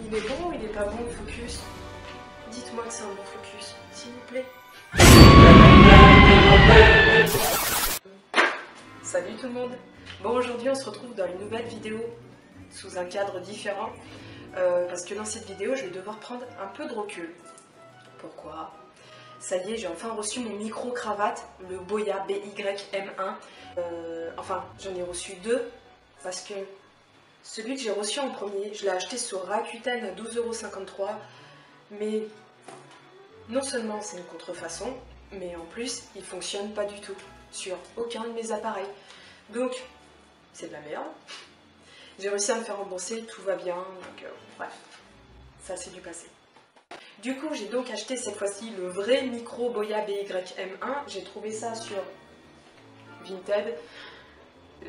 Il est bon ou il est pas bon le focus? Dites-moi que c'est un bon focus, s'il vous plaît. Salut tout le monde. Bon, aujourd'hui on se retrouve dans une nouvelle vidéo sous un cadre différent parce que dans cette vidéo je vais devoir prendre un peu de recul. Pourquoi? Ça y est, j'ai enfin reçu mon micro-cravate, le Boya BY-M1. Enfin, j'en ai reçu deux parce que celui que j'ai reçu en premier, je l'ai acheté sur Rakuten à 12,53 €, mais non seulement c'est une contrefaçon, mais en plus il fonctionne pas du tout sur aucun de mes appareils. Donc c'est de la merde. J'ai réussi à me faire rembourser, tout va bien, donc bref, ça c'est du passé. Du coup j'ai donc acheté cette fois-ci le vrai micro Boya BY-M1. J'ai trouvé ça sur Vinted.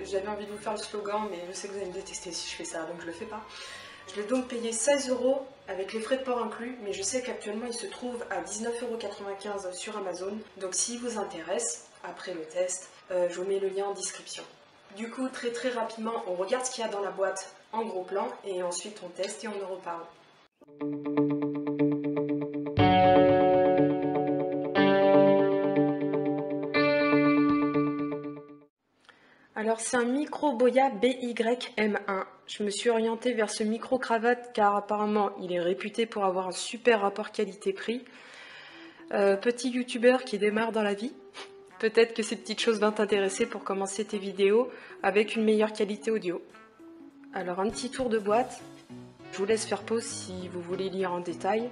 J'avais envie de vous faire le slogan, mais je sais que vous allez me détester si je fais ça, donc je le fais pas. Je l'ai donc payé 16 € avec les frais de port inclus, mais je sais qu'actuellement il se trouve à 19,95 € sur Amazon. Donc s'il vous intéresse, après le test, je vous mets le lien en description. Du coup, très rapidement, on regarde ce qu'il y a dans la boîte en gros plan, et ensuite on teste et on en reparle. Alors c'est un micro Boya BY-M1. Je me suis orientée vers ce micro cravate car apparemment il est réputé pour avoir un super rapport qualité-prix. Petit youtubeur qui démarre dans la vie, peut-être que ces petites choses vont t'intéresser pour commencer tes vidéos avec une meilleure qualité audio. Alors un petit tour de boîte, je vous laisse faire pause si vous voulez lire en détail.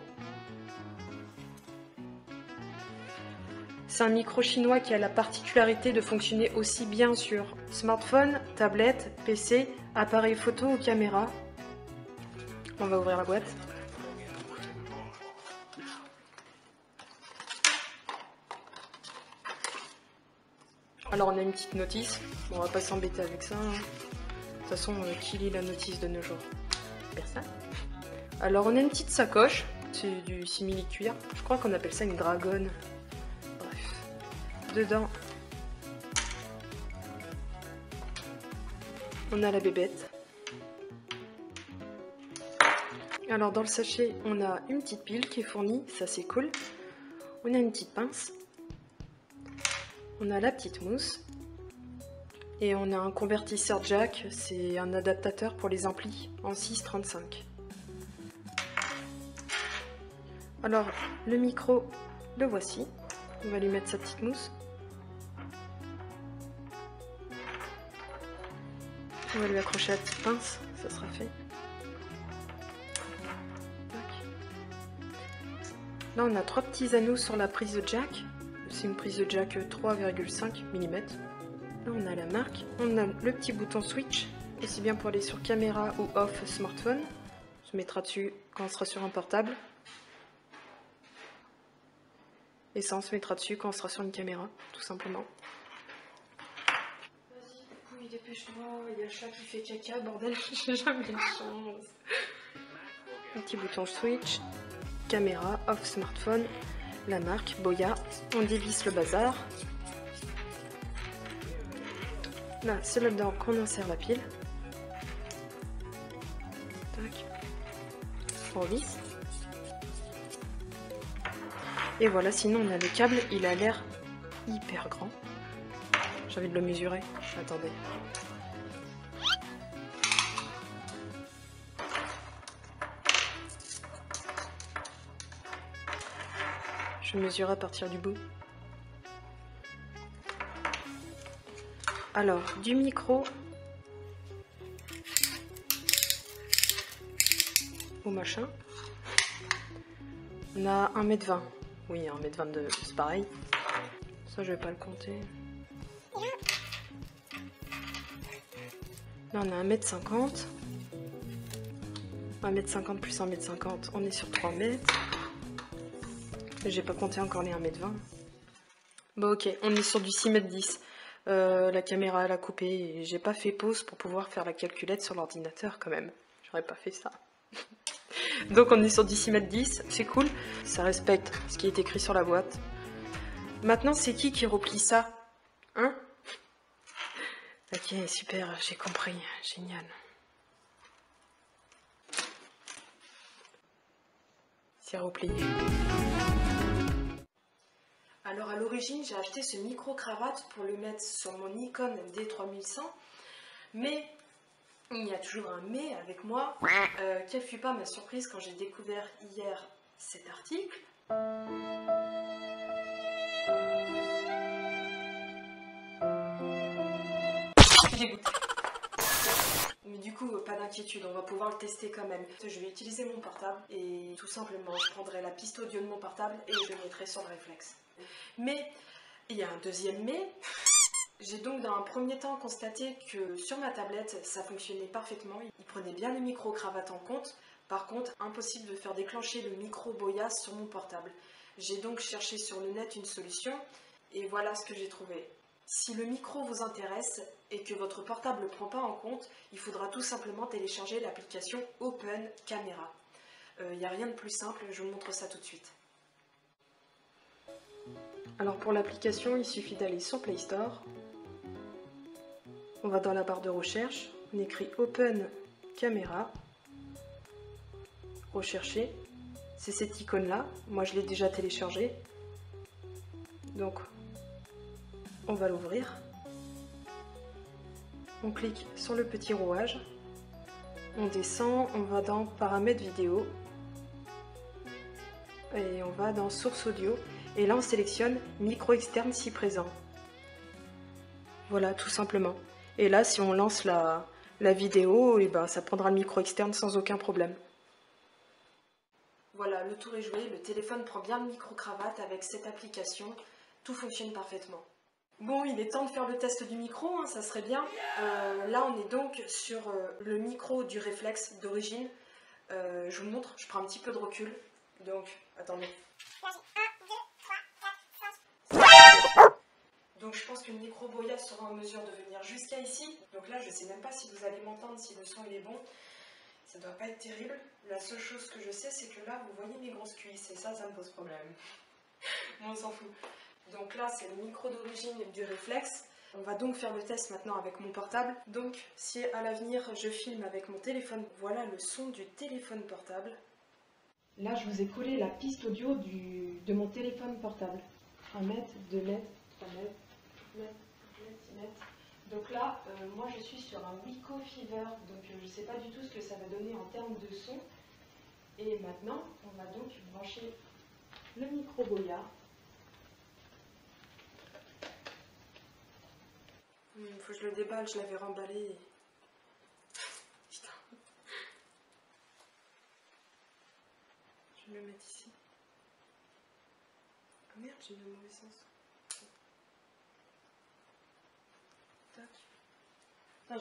C'est un micro chinois qui a la particularité de fonctionner aussi bien sur smartphone, tablette, PC, appareil photo ou caméra. On va ouvrir la boîte. Alors on a une petite notice, on va pas s'embêter avec ça. De toute façon, qui lit la notice de nos jours? Personne. Alors on a une petite sacoche, c'est du simili-cuir. Je crois qu'on appelle ça une dragonne. Dedans, on a la bébête. Alors dans le sachet, on a une petite pile qui est fournie, ça c'est cool. On a une petite pince. On a la petite mousse. Et on a un convertisseur jack, c'est un adaptateur pour les amplis en 6,35. Alors le micro, le voici. On va lui mettre sa petite mousse. On va lui accrocher la petite pince, ça sera fait. Là on a 3 petits anneaux sur la prise de jack. C'est une prise de jack 3,5 mm. Là on a la marque. On a le petit bouton switch, aussi bien pour aller sur caméra ou off smartphone. On se mettra dessus quand on sera sur un portable. Et ça on se mettra dessus quand on sera sur une caméra, tout simplement. Vas-y, dépêche-toi, il y a le chat qui fait caca, bordel, j'ai jamais de chance. Un petit bouton switch, caméra, off smartphone, la marque Boya, on dévisse le bazar. Là, c'est là-dedans qu'on insère la pile. Tac. On revisse. Et voilà, sinon on a le câble, il a l'air hyper grand. J'ai envie de le mesurer. Attendez. Je mesure à partir du bout. Alors, du micro au machin. On a 1,20 m. Oui, 1,22 m, c'est pareil. Ça, je vais pas le compter. Là, on a 1,50 m. 1,50 m plus 1,50 m, on est sur 3 m. J'ai pas compté encore les 1,20 m. Bon, ok, on est sur du 6,10 m. La caméra, elle a coupé et j'ai pas fait pause pour pouvoir faire la calculette sur l'ordinateur quand même. J'aurais pas fait ça. Donc on est sur du 6,10 m, c'est cool. Ça respecte ce qui est écrit sur la boîte. Maintenant, c'est qui replie ça? Hein? Ok, super, j'ai compris. Génial. Tiens, replié. Alors à l'origine, j'ai acheté ce micro-cravate pour le mettre sur mon Nikon D3100, mais il y a toujours un mais avec moi. Quelle fut pas ma surprise quand j'ai découvert hier cet article. Je suis dégoûtée. Mais du coup, pas d'inquiétude, on va pouvoir le tester quand même. Je vais utiliser mon portable et tout simplement, je prendrai la piste audio de mon portable et je le mettrai sur le réflexe. Mais il y a un deuxième mais. J'ai donc dans un premier temps constaté que sur ma tablette, ça fonctionnait parfaitement. Il prenait bien le micro-cravate en compte. Par contre, impossible de faire déclencher le micro-boya sur mon portable. J'ai donc cherché sur le net une solution et voilà ce que j'ai trouvé. Si le micro vous intéresse et que votre portable ne le prend pas en compte, il faudra tout simplement télécharger l'application Open Camera. Il n'y a rien de plus simple, je vous montre ça tout de suite. Alors pour l'application, il suffit d'aller sur Play Store. On va dans la barre de recherche, on écrit Open Camera, rechercher, c'est cette icône là, moi je l'ai déjà téléchargée, donc on va l'ouvrir, on clique sur le petit rouage, on descend, on va dans paramètres vidéo, et on va dans source audio, et là on sélectionne micro externe si présent. Voilà, tout simplement. Et là, si on lance la vidéo, et ben, ça prendra le micro externe sans aucun problème. Voilà, le tour est joué. Le téléphone prend bien le micro-cravate avec cette application. Tout fonctionne parfaitement. Bon, il est temps de faire le test du micro, hein, ça serait bien. Là, on est donc sur le micro du réflexe d'origine. Je vous montre, je prends un petit peu de recul. Donc, attendez. Donc je pense que le micro-boya sera en mesure de venir jusqu'à ici. Donc là, je ne sais même pas si vous allez m'entendre, si le son il est bon. Ça ne doit pas être terrible. La seule chose que je sais, c'est que là, vous voyez mes grosses cuisses. Et ça me pose problème. Bon, on s'en fout. Donc là, c'est le micro d'origine du réflexe. On va donc faire le test maintenant avec mon portable. Donc, si à l'avenir, je filme avec mon téléphone, voilà le son du téléphone portable. Là, je vous ai collé la piste audio de mon téléphone portable. 1 mètre, 2 mètres, 3 mètres. Donc là, moi je suis sur un Wiko Fever, donc je ne sais pas du tout ce que ça va donner en termes de son. Et maintenant, on va donc brancher le micro-boya. Faut que je le déballe, je l'avais remballé. Putain. Je vais le mettre ici. Ah merde, j'ai mis le mauvais sens.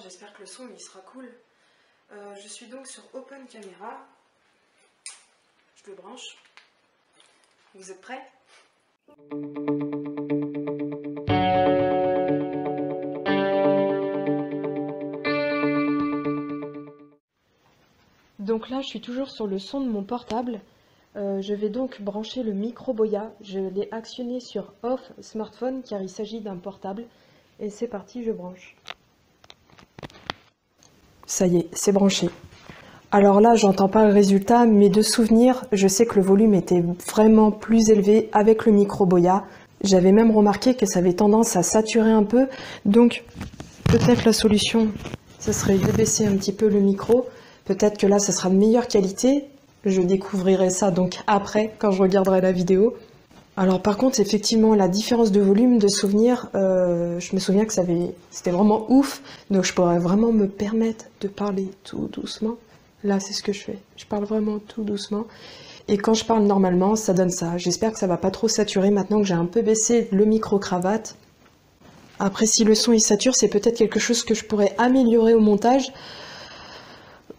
J'espère que le son il sera cool. Je suis donc sur Open Camera. Je le branche. Vous êtes prêts? Donc là, je suis toujours sur le son de mon portable. Je vais donc brancher le micro-boya. Je l'ai actionné sur Off Smartphone car il s'agit d'un portable. Et c'est parti, je branche. Ça y est, c'est branché. Alors là, j'entends pas le résultat, mais de souvenir, je sais que le volume était vraiment plus élevé avec le micro-boya. J'avais même remarqué que ça avait tendance à saturer un peu. Donc, peut-être la solution, ce serait de baisser un petit peu le micro. Peut-être que là, ça sera de meilleure qualité. Je découvrirai ça donc après, quand je regarderai la vidéo. Alors par contre, effectivement, la différence de volume, de souvenir, je me souviens que c'était vraiment ouf, donc je pourrais vraiment me permettre de parler tout doucement. Là, c'est ce que je fais, je parle vraiment tout doucement. Et quand je parle normalement, ça donne ça. J'espère que ça va pas trop saturer maintenant que j'ai un peu baissé le micro-cravate. Après, si le son il sature, c'est peut-être quelque chose que je pourrais améliorer au montage.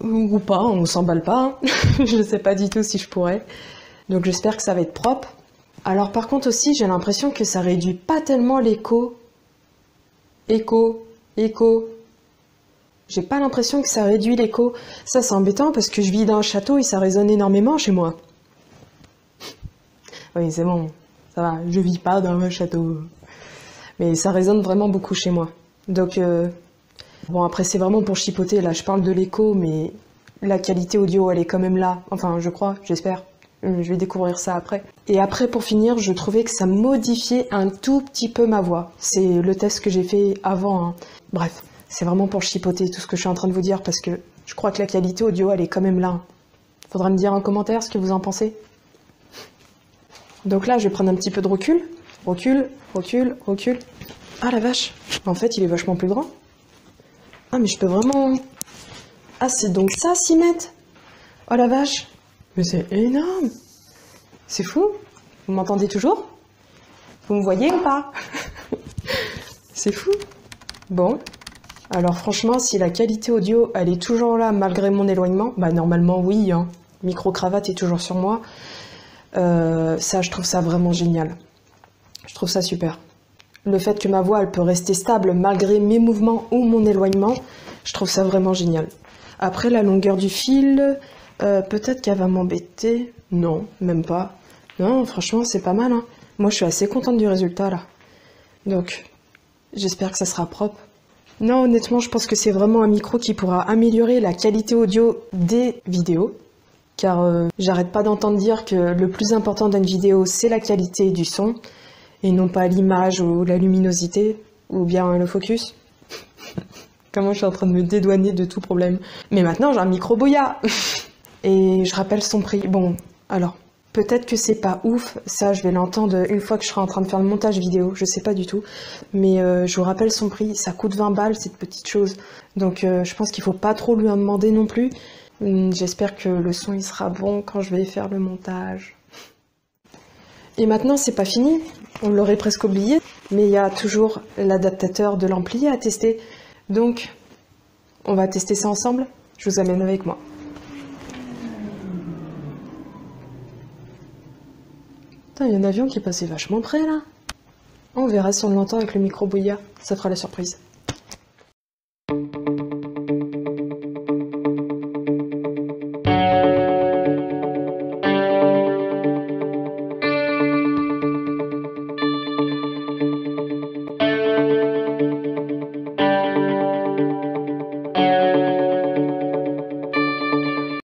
Ou pas, on s'emballe pas, hein. Je ne sais pas du tout si je pourrais. Donc j'espère que ça va être propre. Alors par contre aussi, j'ai l'impression que ça réduit pas tellement l'écho. Écho. J'ai pas l'impression que ça réduit l'écho. Ça c'est embêtant parce que je vis dans un château et ça résonne énormément chez moi. Oui, c'est bon, ça va, je vis pas dans un château. Mais ça résonne vraiment beaucoup chez moi. Donc, bon après c'est vraiment pour chipoter, là je parle de l'écho, mais la qualité audio elle est quand même là. Enfin je crois, j'espère. Je vais découvrir ça après. Et après, pour finir, je trouvais que ça modifiait un tout petit peu ma voix. C'est le test que j'ai fait avant, hein. Bref, c'est vraiment pour chipoter tout ce que je suis en train de vous dire parce que je crois que la qualité audio, elle est quand même là. Faudra me dire en commentaire ce que vous en pensez. Donc là, je vais prendre un petit peu de recul. Recul, recul, recul. Ah la vache, en fait, il est vachement plus grand. Ah, mais je peux vraiment... Ah, c'est donc ça, 6 mètres. Oh la vache. Mais c'est énorme. C'est fou. Vous m'entendez toujours? Vous me voyez ou pas? C'est fou. Bon. Alors franchement, si la qualité audio, elle est toujours là malgré mon éloignement, bah normalement oui, hein. Micro-cravate est toujours sur moi. Ça, je trouve ça vraiment génial. Je trouve ça super. Le fait que ma voix, elle peut rester stable malgré mes mouvements ou mon éloignement, je trouve ça vraiment génial. Après, la longueur du fil, peut-être qu'elle va m'embêter. Non, même pas. Non, franchement, c'est pas mal, hein. Moi, je suis assez contente du résultat, là. Donc, j'espère que ça sera propre. Non, honnêtement, je pense que c'est vraiment un micro qui pourra améliorer la qualité audio des vidéos. Car j'arrête pas d'entendre dire que le plus important d'une vidéo, c'est la qualité du son, et non pas l'image ou la luminosité, ou bien le focus. Comment je suis en train de me dédouaner de tout problème. Mais maintenant, j'ai un micro Boya. Et je rappelle son prix. Bon, alors, peut-être que c'est pas ouf, ça je vais l'entendre une fois que je serai en train de faire le montage vidéo, je sais pas du tout. Mais je vous rappelle son prix, ça coûte 20 balles, cette petite chose. Donc je pense qu'il faut pas trop lui en demander non plus. J'espère que le son il sera bon quand je vais faire le montage. Et maintenant c'est pas fini, on l'aurait presque oublié, mais il y a toujours l'adaptateur de l'ampli à tester. Donc on va tester ça ensemble, je vous amène avec moi. Putain, il y a un avion qui est passé vachement près là. On verra si on l'entend avec le micro Boya, ça fera la surprise.